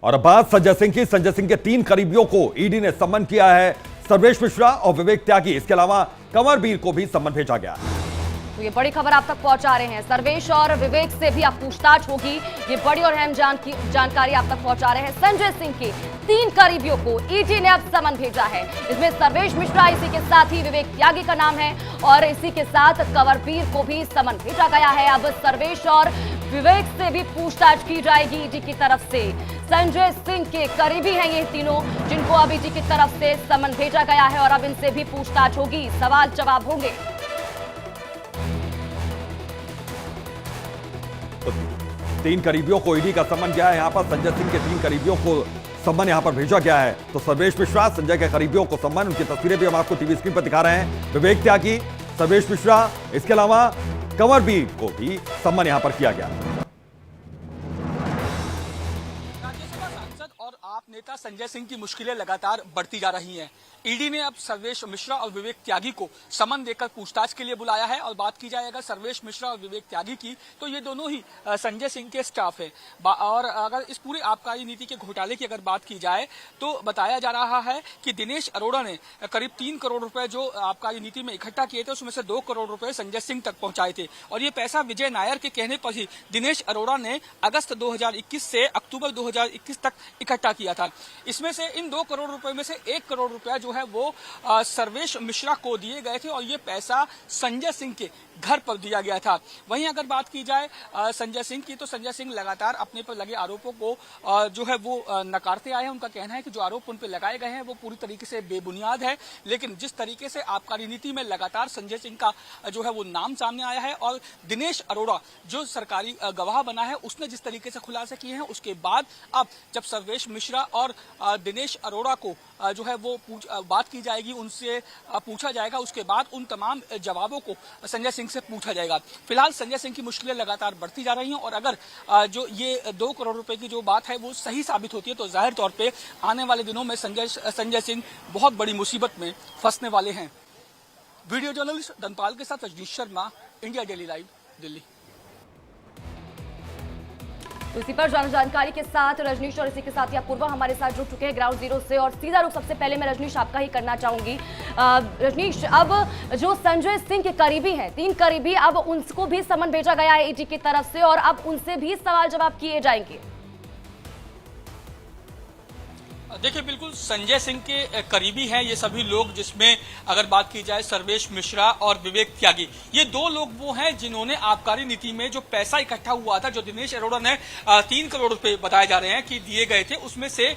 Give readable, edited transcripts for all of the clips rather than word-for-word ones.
और अब बात संजय सिंह की। संजय सिंह के 3 करीबियों को ईडी ने सम्मन किया है। सर्वेश मिश्रा और विवेक त्यागी, इसके अलावा कंवरवीर को भी सम्मन भेजा गया। तो ये बड़ी खबर आप तक पहुंचा रहे हैं। सर्वेश और विवेक से भी अब पूछताछ होगी। ये बड़ी और अहम जानकारी आप तक पहुंचा रहे हैं। संजय सिंह के 3 करीबियों को ईडी ने अब समन भेजा है। इसमें सर्वेश मिश्रा, इसी के साथ ही विवेक त्यागी का नाम है और इसी के साथ कंवरवीर को भी समन भेजा गया है। अब सर्वेश और विवेक से भी पूछताछ की जाएगी ईडी की तरफ से। संजय सिंह के करीबी हैं ये तीनों, जिनको अब ईडी की तरफ से समन भेजा गया है और अब इनसे भी पूछताछ होगी, सवाल जवाब होंगे। तो 3 करीबियों को ईडी का सम्मन गया है। यहां पर संजय सिंह के 3 करीबियों को सम्मन यहां पर भेजा गया है। तो सर्वेश मिश्रा, संजय के करीबियों को सम्मन, उनकी तस्वीरें भी हम आपको टीवी स्क्रीन पर दिखा रहे हैं। विवेक त्यागी, सर्वेश मिश्रा, इसके अलावा कंवरवीर को भी सम्मन यहां पर किया गया। राज्यसभा सांसद और आप नेता संजय सिंह की मुश्किलें लगातार बढ़ती जा रही हैं। ईडी ने अब सर्वेश मिश्रा और विवेक त्यागी को समन देकर पूछताछ के लिए बुलाया है। और बात की जाए अगर सर्वेश मिश्रा और विवेक त्यागी की, तो ये दोनों ही संजय सिंह के स्टाफ है। और अगर इस पूरे आबकारी नीति के घोटाले की अगर बात की जाए तो बताया जा रहा है कि दिनेश अरोड़ा ने करीब 3 करोड़ रुपए जो आबकारी नीति में इकट्ठा किए थे, उसमें से 2 करोड़ रुपए संजय सिंह तक पहुंचाए थे। और ये पैसा विजय नायर के कहने पर ही दिनेश अरोड़ा ने अगस्त 2021 से अक्टूबर 2021 तक इकट्ठा किया था। इसमें से इन 2 करोड़ रुपए में से 1 करोड़ रुपया जो है वो सर्वेश मिश्रा को दिए गए थे और ये पैसा संजय सिंह के घर पर दिया गया था। वहीं अगर बात की जाए संजय सिंह की, तो संजय सिंह लगातार अपने पर लगे आरोपों को जो है वो नकारते आए हैं। उनका कहना है कि जो आरोप उन पर लगाए गए हैं वो पूरी तरीके से बेबुनियाद है। लेकिन जिस तरीके से आबकारी नीति में लगातार संजय सिंह का जो है वो नाम सामने आया है और दिनेश अरोड़ा जो सरकारी गवाह बना है, उसने जिस तरीके से खुलासे किए हैं, उसके बाद अब जब सर्वेश मिश्रा और दिनेश अरोड़ा को जो है वो बात की जाएगी, उनसे पूछा जाएगा, उसके बाद उन तमाम जवाबों को संजय सिंह से पूछा जाएगा। फिलहाल संजय सिंह की मुश्किलें लगातार बढ़ती जा रही हैं और अगर जो ये 2 करोड़ रुपए की जो बात है वो सही साबित होती है तो जाहिर तौर पे आने वाले दिनों में संजय सिंह बहुत बड़ी मुसीबत में फंसने वाले हैं। वीडियो जर्नलिस्ट धनपाल के साथ Rajnish Sharma, India daily live, Delhi. तो इसी पर जानकारी के साथ रजनीश और इसी के साथ ही अपूर्वा हमारे साथ जुड़ चुके हैं ग्राउंड जीरो से और सीधा रुख सबसे पहले मैं रजनीश आपका ही करना चाहूंगी। रजनीश, अब जो संजय सिंह के करीबी हैं, 3 करीबी, अब उनको भी समन भेजा गया है ईडी की तरफ से और अब उनसे भी सवाल जवाब किए जाएंगे। देखिए, बिल्कुल संजय सिंह के करीबी हैं ये सभी लोग, जिसमें अगर बात की जाए सर्वेश मिश्रा और विवेक त्यागी, ये 2 लोग वो हैं जिन्होंने आबकारी नीति में जो पैसा इकट्ठा हुआ था, जो दिनेश अरोड़ा ने 3 करोड़ रुपए बताए जा रहे हैं कि दिए गए थे, उसमें से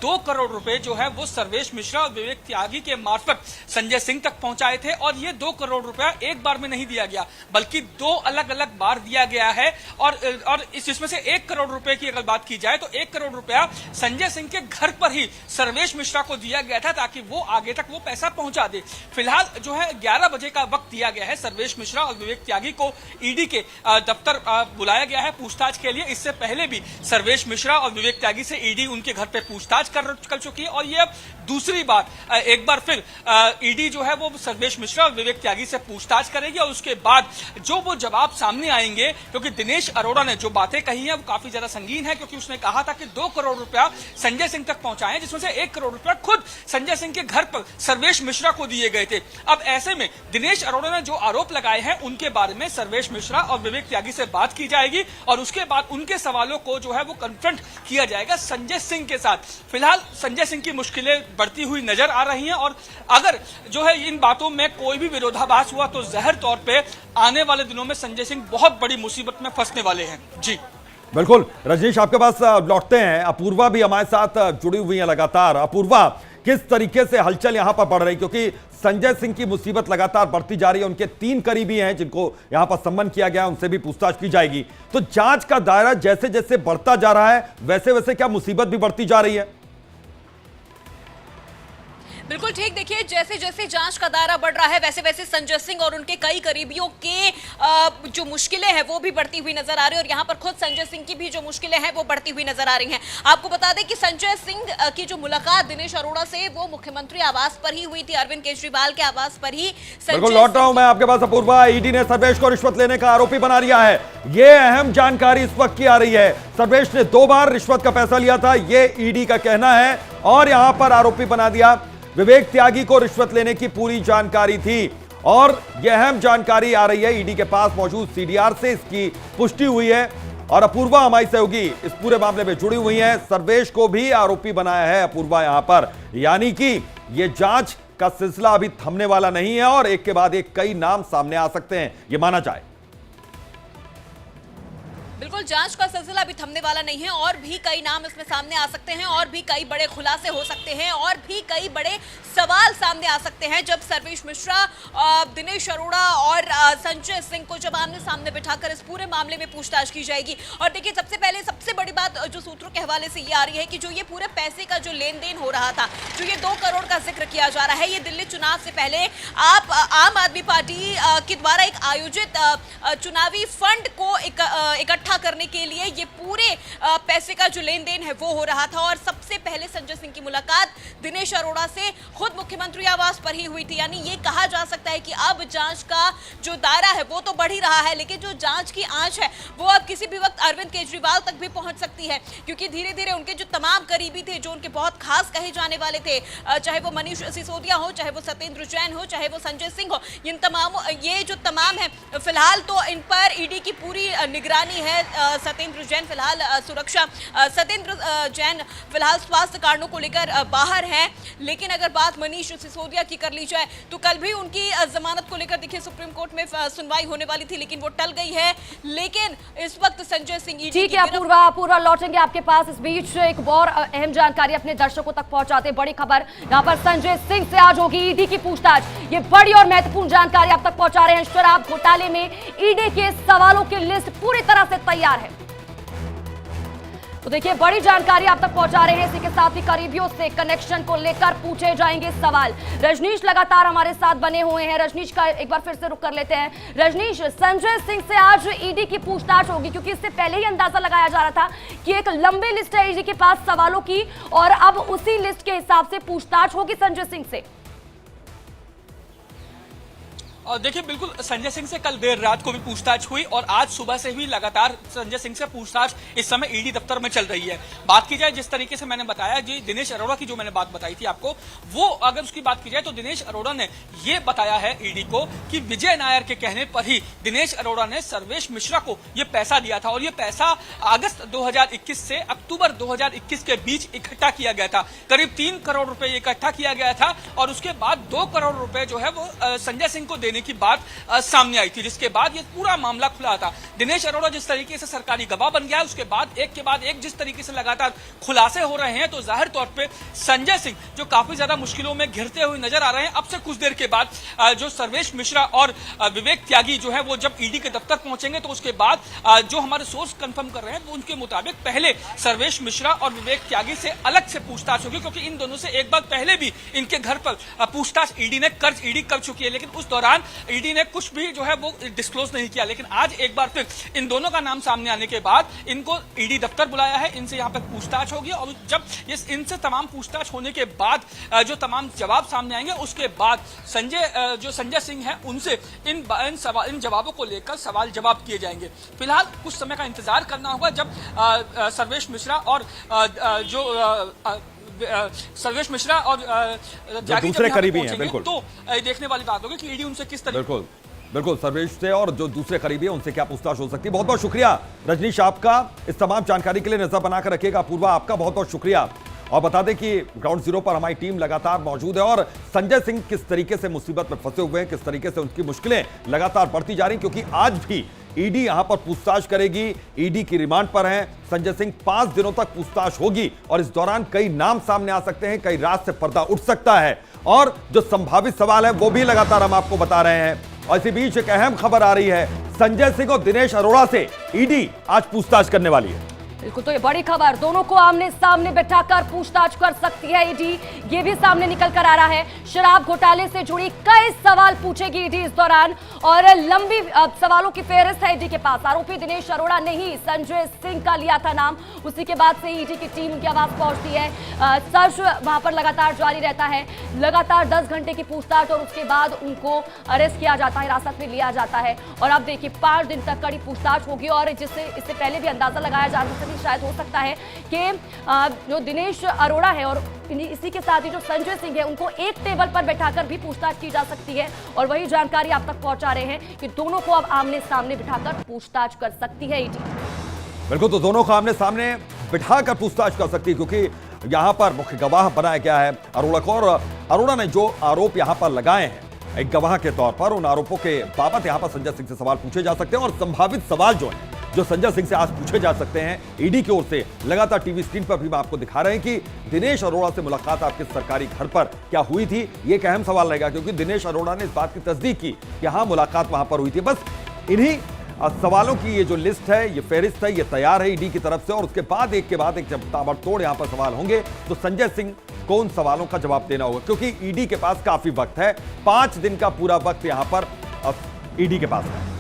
2 करोड़ रुपए जो है वो सर्वेश मिश्रा और विवेक त्यागी के मार्फत संजय सिंह तक पहुंचाए थे। और ये 2 करोड़ रुपया एक बार में नहीं दिया गया, बल्कि 2 अलग अलग बार दिया गया है। और इसमें से 1 करोड़ रुपए की अगर बात की जाए तो 1 करोड़ रुपया संजय सिंह के घर पर ही सर्वेश मिश्रा को दिया गया था ताकि वो आगे तक वो पैसा पहुंचा दे। फिलहाल जो है 11 बजे का वक्त दिया गया है सर्वेश मिश्रा और विवेक त्यागी को ईडी के दफ्तर बुलाया गया है पूछताछ के लिए। इससे पहले भी सर्वेश मिश्रा और विवेक त्यागी से ईडी उनके घर पे पूछताछ कर चुकी है और ये अब दूसरी बार एक बार फिर ईडी जो है वो सर्वेश मिश्रा और विवेक त्यागी से पूछताछ करेगी और उसके बाद जो वो जवाब सामने आएंगे, क्योंकि दिनेश अरोड़ा ने जो बातें कही हैं वो काफी ज्यादा संगीन है, क्योंकि उसने कहा था कि 2 करोड़ रुपया संजय सिंह तक पहुंचाए, जिसमें से 1 करोड़ रुपया खुद संजय सिंह के घर पर सर्वेश मिश्रा को दिए गए थे। अब ऐसे में दिनेश अरोड़ा ने जो आरोप लगाए हैं उनके बारे में सर्वेश मिश्रा और विवेक त्यागी से बात की जाएगी और उसके बाद उनके सवालों को जो है वो कन्फ्रंट किया जाएगा संजय सिंह के साथ। फिलहाल संजय सिंह की मुश्किलें बढ़ती हुई नजर आ रही हैं और अगर जो है इन बातों में कोई भी विरोधाभास हुआ तो जाहिर तौर पे आने वाले दिनों में संजय सिंह बहुत बड़ी मुसीबत में फंसने वाले हैं। जी बिल्कुल रजनीश, आपके पास लौटते हैं। अपूर्वा भी हमारे साथ जुड़ी हुई है लगातार। अपूर्वा, किस तरीके से हलचल यहां पर बढ़ रही, क्योंकि संजय सिंह की मुसीबत लगातार बढ़ती जा रही है। उनके 3 करीबी हैं जिनको यहां पर सम्मन किया गया, उनसे भी पूछताछ की जाएगी। तो जांच का दायरा जैसे जैसे बढ़ता जा रहा है वैसे वैसे क्या मुसीबत भी बढ़ती जा रही है? बिल्कुल ठीक। देखिए, जैसे जैसे जांच का दायरा बढ़ रहा है वैसे वैसे संजय सिंह और उनके कई करीबियों के जो मुश्किलें हैं वो भी बढ़ती हुई नजर आ रही है और यहाँ पर खुद संजय सिंह की भी जो मुश्किलें हैं वो बढ़ती हुई नजर आ रही हैं। आपको बता दें कि संजय सिंह की जो मुलाकात दिनेश अरोड़ा से वो मुख्यमंत्री आवास पर ही हुई थी, अरविंद केजरीवाल के आवास पर ही। बिल्कुल लौट रहा हूं मैं आपके पास अपूर्वा। ईडी ने सर्वेश को रिश्वत लेने का आरोपी बना लिया है। यह अहम जानकारी इस वक्त की आ रही है। सर्वेश ने 2 बार रिश्वत का पैसा लिया था, यह ईडी का कहना है, और यहां पर आरोपी बना दिया। विवेक त्यागी को रिश्वत लेने की पूरी जानकारी थी और यह अहम जानकारी आ रही है ईडी के पास मौजूद सीडीआर से, इसकी पुष्टि हुई है। और अपूर्वा हमारी सहयोगी इस पूरे मामले में जुड़ी हुई है। सर्वेश को भी आरोपी बनाया है अपूर्वा यहां पर, यानी कि यह जांच का सिलसिला अभी थमने वाला नहीं है और एक के बाद एक कई नाम सामने आ सकते हैं, यह माना जाए। बिल्कुल, जांच का सिलसिला अभी थमने वाला नहीं है और भी कई नाम इसमें सामने आ सकते हैं और भी कई बड़े खुलासे हो सकते हैं और भी कई बड़े सवाल सामने आ सकते हैं जब सर्वेश मिश्रा, दिनेश अरोड़ा और संजय सिंह को जब आमने सामने बिठाकर इस पूरे मामले में पूछताछ की जाएगी। और देखिए, सबसे पहले सबसे बड़ी बात जो सूत्रों के हवाले से ये आ रही है कि जो ये पूरे पैसे का जो लेन देन हो रहा था, जो ये 2 करोड़ का जिक्र किया जा रहा है, ये दिल्ली चुनाव से पहले आम आदमी पार्टी के द्वारा एक आयोजित चुनावी फंड को इकट्ठा करने के लिए ये पूरे पैसे का जो लेन देन है वो हो रहा था। और सबसे पहले संजय सिंह की मुलाकात दिनेश अरोड़ा से खुद मुख्यमंत्री आवास पर ही हुई थी। यानी ये कहा जा सकता है कि अब जांच का जो दायरा है वो तो बढ़ ही रहा है, लेकिन जो जांच की आंच है वो अब किसी भी वक्त अरविंद केजरीवाल तक भी पहुंच सकती है, क्योंकि धीरे धीरे उनके जो तमाम करीबी थे, जो उनके बहुत खास कहे जाने वाले थे, चाहे वो मनीष सिसोदिया हो, चाहे वो सत्येंद्र जैन हो, चाहे वो संजय सिंह हो, ये जो तमाम है, फिलहाल तो इन पर ईडी की पूरी निगरानी है। सत्येंद्र जैन फिलहाल सुरक्षा, सत्येंद्र जैन फिलहाल स्वास्थ्य कारणों को लेकर बाहर हैं। लेकिन अगर बात मनीष सिसोदिया की कर ली जाए तो कल भी उनकी जमानत को लेकर देखिए सुप्रीम कोर्ट में सुनवाई होने वाली थी, लेकिन वो टल गई है। लेकिन इस वक्त संजय सिंह ईडी ठीक है अपूर्वा लौटेंगे आपके पास। इस बीच एक और अहम जानकारी अपने दर्शकों तक पहुंचाते, बड़ी खबर यहाँ पर संजय सिंह से आज होगी ईडी की पूछताछ। ये बड़ी और महत्वपूर्ण जानकारी आप तक पहुंचा रहे हैं। शराब घोटाले में ईडी के सवालों की लिस्ट पूरी तरह से तैयार है। तो देखिए, बड़ी जानकारी आप तक पहुंचा रहे हैं। इसी के साथ ही करीबियों से कनेक्शन को लेकर पूछे जाएंगे सवाल। रजनीश लगातार हमारे साथ बने हुए हैं। रजनीश का एक बार फिर से रुख कर लेते हैं। रजनीश, संजय सिंह से आज ईडी की पूछताछ होगी, क्योंकि इससे पहले ही अंदाजा लगाया जा रहा था कि एक लंबी लिस्ट है ईडी के पास सवालों की और अब उसी लिस्ट के हिसाब से पूछताछ होगी संजय सिंह से। और देखिए, बिल्कुल संजय सिंह से कल देर रात को भी पूछताछ हुई और आज सुबह से भी लगातार संजय सिंह से पूछताछ इस समय ईडी दफ्तर में चल रही है। बात की जाए जिस तरीके से मैंने बताया, जी दिनेश अरोड़ा की जो मैंने बात बताई थी आपको, वो अगर उसकी बात की जाए तो दिनेश अरोड़ा ने ये बताया है ईडी को कि विजय नायर के कहने पर ही दिनेश अरोड़ा ने सर्वेश मिश्रा को ये पैसा दिया था और ये पैसा अगस्त 2021 से अक्टूबर 2021 के बीच इकट्ठा किया गया था। करीब 3 करोड़ रुपए इकट्ठा किया गया था और उसके बाद 2 करोड़ रुपए जो है वो संजय सिंह को देने की बात सामने आई थी, जिसके बाद ये पूरा मामला खुला था। दिनेश अरोड़ा जिस तरीके से सरकारी गवाह बन गया, उसके बाद एक जिस तरीके से लगातार खुलासे हो रहे हैं, तो जाहिर तौर पे संजय सिंह जो काफी ज्यादा मुश्किलों में घिरते हुए नजर आ रहे हैं। अब से कुछ देर के बाद जो सर्वेश मिश्रा और विवेक त्यागी जो है वो जब ईडी के दफ्तर पहुंचेंगे तो उसके बाद जो हमारे सोर्स कंफर्म कर रहे हैं, तो उनके मुताबिक पहले सर्वेश मिश्रा और विवेक त्यागी से अलग से पूछताछ होगी, क्योंकि इन दोनों से एक बार पहले भी इनके घर पर पूछताछ ईडी कर चुकी है, लेकिन उस दौरान ईडी ने कुछ भी जो है वो डिस्क्लोज नहीं किया। लेकिन आज एक बार फिर इन दोनों का नाम सामने आने के बाद इनको ईडी दफ्तर बुलाया है, इनसे यहाँ पर पूछताछ होगी और जब इनसे तमाम पूछताछ होने के बाद जो तमाम जवाब सामने आएंगे, उसके बाद संजय सिंह है उनसे इन जवाबों को लेकर सवाल जवाब किए जाएंगे। फिलहाल कुछ समय का इंतजार करना होगा जब सर्वेश मिश्रा और सर्वेश मिश्रा और दूसरे करीबी हैं, बिल्कुल, तो देखने वाली बात होगी कि ईडी उनसे किस तरीके। बिल्कुल सर्वेश से और जो दूसरे करीबी हैं उनसे क्या पूछताछ हो सकती है। बहुत बहुत शुक्रिया रजनीश आपका इस तमाम जानकारी के लिए। नजर बनाकर रखिएगा। अपूर्वा आपका बहुत बहुत शुक्रिया। और बता दें कि ग्राउंड जीरो पर हमारी टीम लगातार मौजूद है और संजय सिंह किस तरीके से मुसीबत में फंसे हुए हैं, किस तरीके से उनकी मुश्किलें लगातार बढ़ती जा रही, क्योंकि आज भी ईडी यहां पर पूछताछ करेगी। ईडी की रिमांड पर हैं संजय सिंह। 5 दिनों तक पूछताछ होगी और इस दौरान कई नाम सामने आ सकते हैं, कई रात से पर्दा उठ सकता है और जो संभावित सवाल है वो भी लगातार हम आपको बता रहे हैं। और इसी बीच एक अहम खबर आ रही है, संजय सिंह और दिनेश अरोड़ा से ईडी आज पूछताछ करने वाली है। बिल्कुल, तो ये बड़ी खबर, दोनों को आमने सामने बैठाकर पूछताछ कर सकती है ईडी, ये भी सामने निकल कर आ रहा है। शराब घोटाले से जुड़ी कई सवाल पूछेगी ईडी इस दौरान और लंबी सवालों की फेहरिस्त है ईडी के पास। आरोपी दिनेश अरोड़ा ने ही संजय सिंह का लिया था नाम, उसी के बाद से ईडी की टीम उनके आवास पहुंचती है। सर्च वहां पर लगातार जारी रहता है, लगातार 10 घंटे की पूछताछ और उसके बाद उनको अरेस्ट किया जाता है, हिरासत में लिया जाता है। और अब देखिए 5 दिन तक कड़ी पूछताछ होगी और जिससे इससे पहले भी अंदाजा लगाया जा सकता है, शायद हो सकता है कि जो दिनेश अरोड़ा है और इसी के साथ ही जो संजय सिंह है उनको एक टेबल पर बैठाकर भी पूछताछ की जा सकती है। और वही जानकारी आप तक पहुंचा रहे हैं कि दोनों को अब आमने सामने बिठाकर पूछताछ कर सकती है ईडी। बिल्कुल, तो दोनों को आमने सामने बिठाकर पूछताछ कर सकती है क्योंकि यहां पर मुख्य गवाह बनाया गया है अरोड़ा को और अरोड़ा ने जो आरोप यहां पर लगाए हैं एक गवाह के तौर पर, उन आरोपों के बाबत यहां पर संजय सिंह से सवाल पूछे जा सकते हैं और संभावित सवाल जो है जो संजय सिंह से आज पूछे जा सकते हैं ईडी की ओर से। लगातार टीवी स्क्रीन पर भी मैं आपको दिखा रहे हैं कि दिनेश अरोड़ा से मुलाकात आपके सरकारी घर पर क्या हुई थी, ये एक अहम सवाल रहेगा क्योंकि दिनेश अरोड़ा ने इस बात की तस्दीक की कि हाँ मुलाकात वहां पर हुई थी। बस इन्हीं सवालों की ये जो लिस्ट है, ये फेहरिस्त है, ये तैयार है ईडी की तरफ से और उसके बाद एक के बाद एक जब ताबड़तोड़ यहां पर सवाल होंगे तो संजय सिंह को उन सवालों का जवाब देना होगा क्योंकि ईडी के पास काफी वक्त है, 5 दिन का पूरा वक्त यहां पर ईडी के पास है।